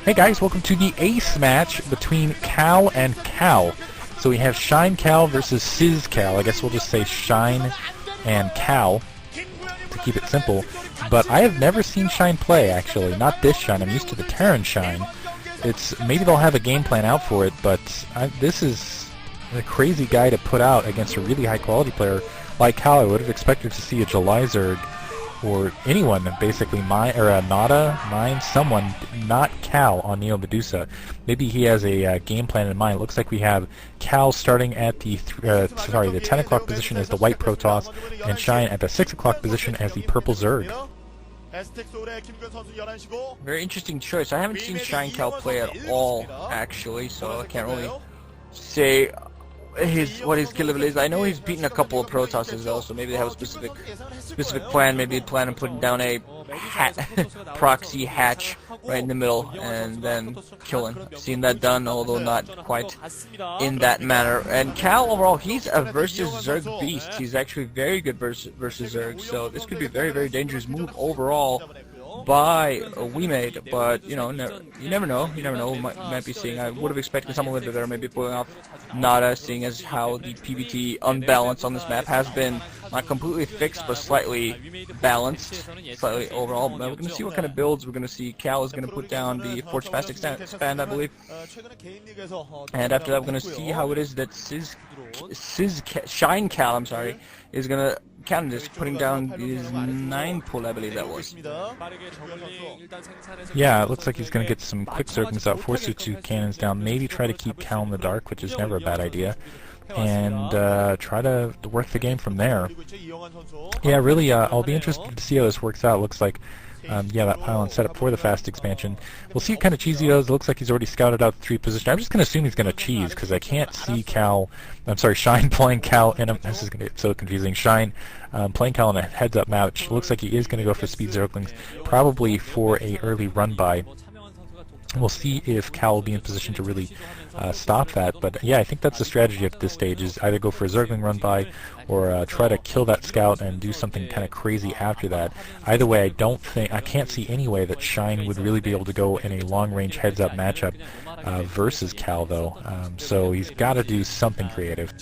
Hey guys, welcome to the ace match between Cal and Cal. So we have Shine Cal versus Sizz Cal. I guess we'll just say Shine and Cal to keep it simple. But I have never seen Shine play, actually. Not this Shine. I'm used to the Terran Shine. Maybe they'll have a game plan out for it, but this is a crazy guy to put out against a really high quality player like Cal. I would have expected to see a July Zerg or anyone, basically, Nada, mine, someone, not Cal on Neo Medusa. Maybe he has a game plan in mind. It looks like we have Cal starting at the 10 o'clock position as the white protoss, and Shine at the 6 o'clock position as the purple Zerg. Very interesting choice. I haven't seen Shine Cal play at all, actually, so I can't really say what his kill level is. I know he's beaten a couple of protosses though, so maybe they have a specific plan. Maybe they plan on putting down a proxy hatch right in the middle and then killing. I've seen that done, although not quite in that manner. And Cal overall, he's a versus Zerg beast. He's actually very good versus Zerg, so this could be a very, very dangerous move overall by Wemade, but you know, you never know. You never know. We might be seeing. I would have expected someone a little bit better, maybe pulling off Nada, seeing as how the PvT unbalance on this map has been not completely fixed, but slightly balanced, slightly overall. But we're going to see what kind of builds we're going to see. Cal is going to put down the Forge Fast Expand, I believe, and after that, we're going to see how it is that Shine Cal, I'm sorry, is going to counter this, putting down his 9 pull, I believe that was. Yeah, it looks like he's going to get some quick Zerglings out, force your 2 cannons down, maybe try to keep Cal in the dark, which is never a bad idea, and try to work the game from there. Yeah, really, I'll be interested to see how this works out. It looks like yeah, that pylon set up for the fast expansion. We'll see what kind of cheese he does. It looks like he's already scouted out the 3 position. I'm just going to assume he's going to cheese, because I can't see Shine playing Cal in a... This is going to get so confusing. Shine playing Cal in a heads-up match. Looks like he is going to go for speed Zerglings, probably for a early run-by. We'll see if Cal will be in position to really stop that, but yeah, I think that's the strategy at this stage, is either go for a Zergling run-by or try to kill that scout and do something kind of crazy after that. Either way, I can't see any way that Shine would really be able to go in a long-range heads-up matchup versus Cal, though, so he's got to do something creative.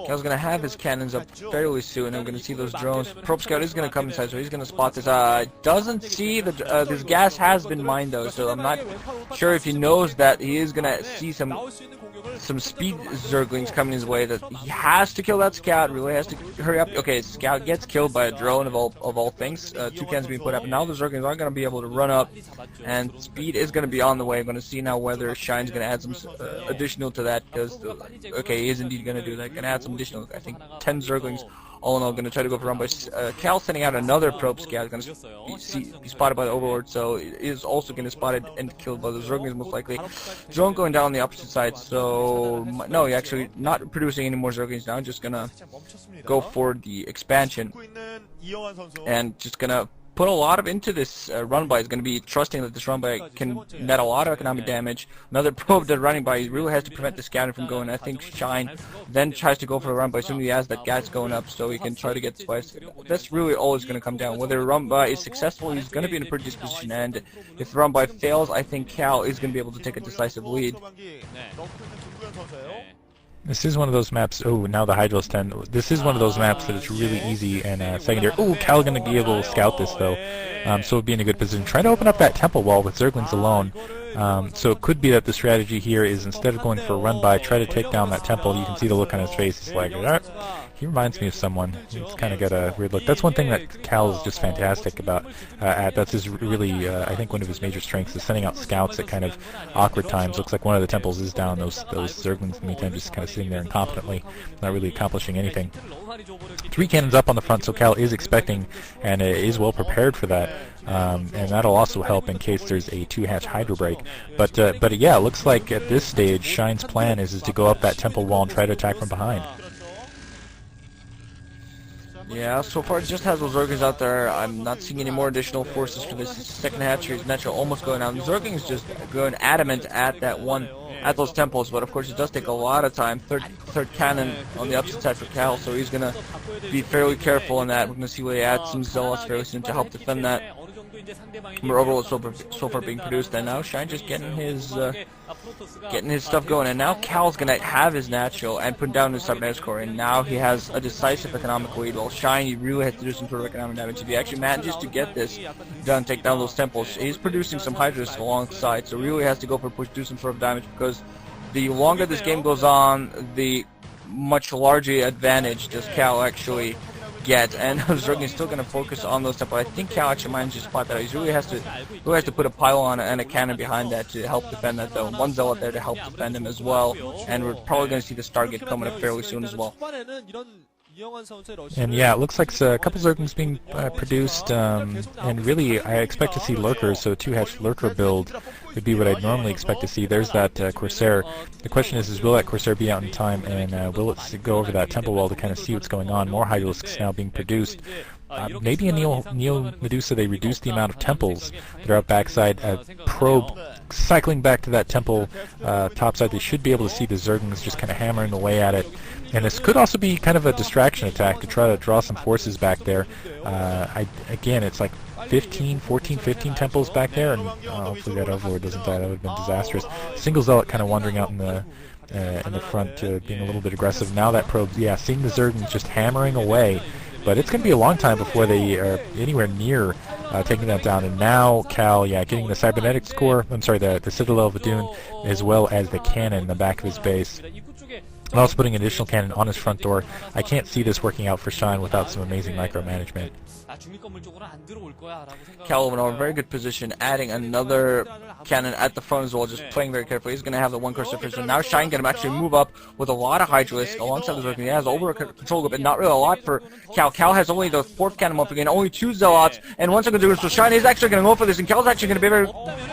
Cal's going to have his cannons up fairly soon, and I'm going to see those drones. Probe Scout is going to come inside, so he's going to spot this. Doesn't see this gas has been mined though, so I'm not sure if he knows that he is going to see some speed Zerglings coming his way, that he has to kill that scout, really has to hurry up. Okay, scout gets killed by a drone of all things. 2 cannons being put up, and now the Zerglings aren't going to be able to run up, and speed is going to be on the way. I'm going to see now whether Shine's going to add some additional to that, because okay, he is indeed going to do that. Going to add some additional, I think 10 Zerglings. All in all, going to try to go for run by Cal, sending out another probe scout. Going to be spotted by the Overlord, so it is also going to be spotted and killed by the Zerglings most likely. Drone going down on the opposite side, so no, he actually not producing any more Zerglings now. Just going to go for the expansion and just going to put a lot into this run-by. Is going to be trusting that this run-by can net a lot of economic damage. Another probe that running by, he really has to prevent the scouting from going. I think Shine then tries to go for a run-by, assuming he has that gas going up, so he can try to get the spice. That's really all is going to come down. Whether run-by is successful, he's going to be in a pretty good position, and if run-by fails, I think Cal is going to be able to take a decisive lead. This is one of those maps. Oh, now the Hydro's 10. This is one of those maps that it's really easy and secondary. Oh, Cal going to be able to scout this though, so it'll be in a good position. Try to open up that temple wall with Zerglings alone. So it could be that the strategy here is, instead of going for a run-by, try to take down that temple. You can see the look on his face. It's like, he reminds me of someone. He's kind of got a weird look. That's one thing that Cal is just fantastic about. That's his really, I think, one of his major strengths, is sending out scouts at kind of awkward times. Looks like one of the temples is down. Those Zerglings in the meantime just kind of sitting there incompetently, not really accomplishing anything. 3 cannons up on the front, so Cal is expecting and is well prepared for that. And that'll also help in case there's a 2-hatch Hydro break. But yeah, it looks like at this stage, Shine's plan is to go up that temple wall and try to attack from behind. Yeah, so far it just has those Zerglings out there. I'm not seeing any more additional forces for this second hatchery. His natural almost going out. The Zerglings just going adamant at that one, at those temples, but of course it does take a lot of time. Third cannon on the opposite side for Cal, so he's gonna be fairly careful in that. We're gonna see where he adds some zealots fairly soon to help defend that. overall so far being produced, and now Shine just getting his stuff going, and now Cal's gonna have his natural and put down his cybernetics core, and now he has a decisive economic lead. While Shine, he really has to do some sort of economic damage. If he actually manages to get this done, take down those temples, he's producing some Hydras alongside, so really has to go for push, do some sort of damage, because the longer this game goes on, the much larger advantage does Cal actually get, and zerg is still going to focus on those stuff, but I think Cal actually managed to spot that. He really has to put a pylon and a cannon behind that to help defend that, though. One zealot there to help defend him as well, and we're probably going to see this target coming up fairly soon as well. And yeah, it looks like a couple zerglings being produced, and really I expect to see lurkers, so a 2-hatch lurker build would be what I'd normally expect to see. There's that Corsair. The question is will that Corsair be out in time, and will it go over that temple wall to kind of see what's going on? More Hydralisks now being produced. Maybe in Neo Medusa they reduced the amount of temples that are out backside. Probe cycling back to that temple topside, they should be able to see the zerglings just kind of hammering away at it. And this could also be kind of a distraction attack to try to draw some forces back there. Again, it's like 15 temples back there, and hopefully that Overlord doesn't die. That would have been disastrous. Single Zealot kind of wandering out in the front, being a little bit aggressive. Now that probe, yeah, seeing the Zerglings just hammering away. But it's going to be a long time before they are anywhere near taking that down. And now Cal, yeah, getting the cybernetics core, I'm sorry, the Citadel of Adun, as well as the cannon in the back of his base. And also putting an additional cannon on his front door. I can't see this working out for Shine without some amazing micromanagement. Cal in a very good position, adding another cannon at the front as well, just playing very carefully. He's going to have the one cursor first, and now Shine can actually move up with a lot of Hydralisks alongside the Zerg. He has over control of it, not really a lot for Cal. Cal has only the 4th cannon up again, only 2 Zealots, and 1 second so Shine is actually going to go for this, and Cal's actually going to be a very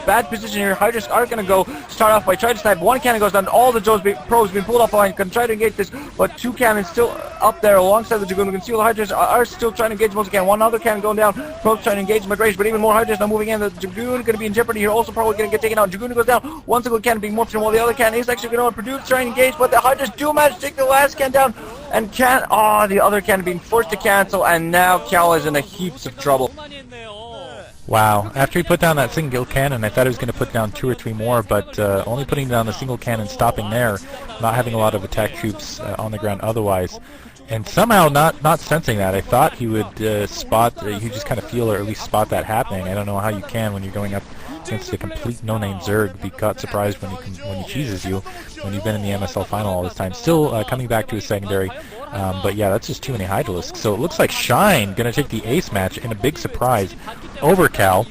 bad position here. Hydralisks are going to go start off by trying to snipe. 1 cannon goes down, all the probes being pulled off the line, can try to engage this, but 2 cannons still up there alongside the Dragoon. We can see all the Hydralisks are still trying to engage most again. One other cannon going down, probes trying to engage Migration, but even more Hydralisks now moving in. The Dragoon going to be in jeopardy here, also probably going to get taken out. Dragoon goes down, 1 single cannon being morphed in, while the other cannon is actually going to produce, trying to engage, but the Hydralisks do manage to take the last cannon down, and the other cannon being forced to cancel, and now Cal is in a heaps of trouble. Wow, after he put down that single cannon, I thought he was going to put down 2 or 3 more, but only putting down the single cannon, stopping there, not having a lot of attack troops on the ground otherwise. And somehow not sensing that. I thought he would spot, you just kind of feel or at least spot that happening. I don't know how you can when you're going up against a complete no-name Zerg, be caught surprised when he cheeses you, when you've been in the MSL final all this time. Still coming back to his secondary, but yeah, that's just too many Hydralisks. So it looks like Shine going to take the ace match in a big surprise over Cal.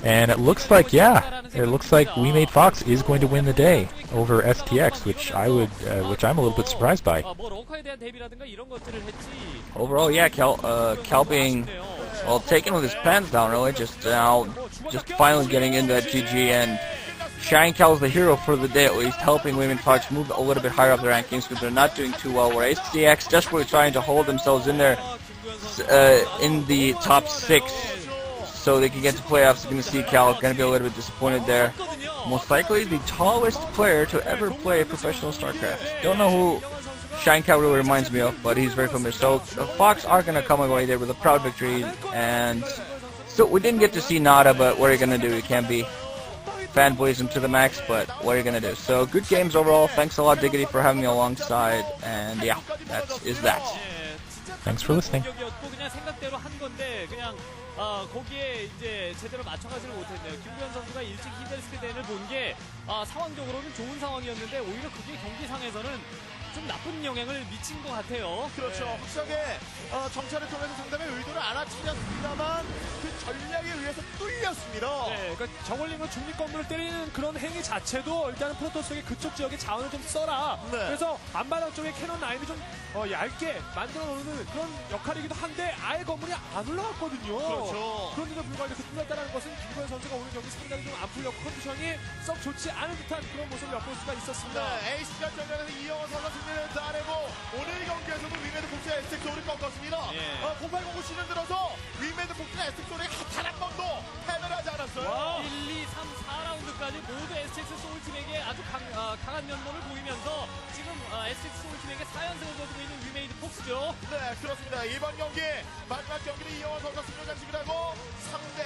And it looks like, yeah, Wemade Fox is going to win the day over STX, which I'm a little bit surprised by. Overall, yeah, Cal being taken with his pants down, really, just finally getting into that GG, and Shine Cal's the hero for the day, at least, helping Wemade Fox move a little bit higher up the rankings because they're not doing too well. Where STX desperately trying to hold themselves in there in the top 6. So they can get to playoffs. You're going to see Cal going to be a little bit disappointed there. Most likely the tallest player to ever play professional StarCraft. Don't know who Shine Cal really reminds me of, but he's very familiar. So the Fox are going to come away there with a proud victory. And so we didn't get to see Nada, but what are you going to do? You can't be fanboyism to the max, but what are you going to do? So good games overall. Thanks a lot, Diggity, for having me alongside. And yeah, that is that. Thanks for listening. 거기에 이제 제대로 맞춰가지를 못했네요. 김구현 선수가 일찍 히드리스크 대를 본 게 상황적으로는 좋은 상황이었는데 오히려 그게 경기상에서는 좀 나쁜 영향을 미친 것 같아요. 그렇죠. 네. 확실하게 정찰을 통해서 상당히 의도를 알아차렸습니다만 그 전략에 의해서 뚫렸습니다. 네, 그러니까 저글링으로 중립 건물을 때리는 그런 행위 자체도 일단은 프로토스에게 그쪽 지역에 자원을 좀 써라. 네. 그래서 안바닥 쪽에 캐논 라인을 좀 얇게 만들어 놓는 그런 역할이기도 한데 아예 건물이 안 올라왔거든요. 그렇죠. 그런데도 불구하고 이렇게 뚫렸다는 것은 김구현 선수가 오늘 경기 상당히 좀 안 풀렸고 컨디션이 썩 좋지 않은 듯한 그런 모습을 엿볼 수가 있었습니다. 네, 에이스가 전략에서 이영호 선수 승리를 따내고 오늘 경기에서도 위메드 폭스가 STX를 꺾었습니다. 0809 시즌 들어서 위메드 폭스가 STX를 단 한 번도 패배를 하지 않았어요. 1, 2, 3, 4라운드까지 지금까지 모두 STX 소울팀에게 아주 강한 면모를 보이면서 지금 STX 소울팀에게 4연승을 거두고 있는 위메이드 폭스죠. 네, 그렇습니다. 이번 경기 마지막 경기를 이영환 선수가 승리를 장식을 하고 3대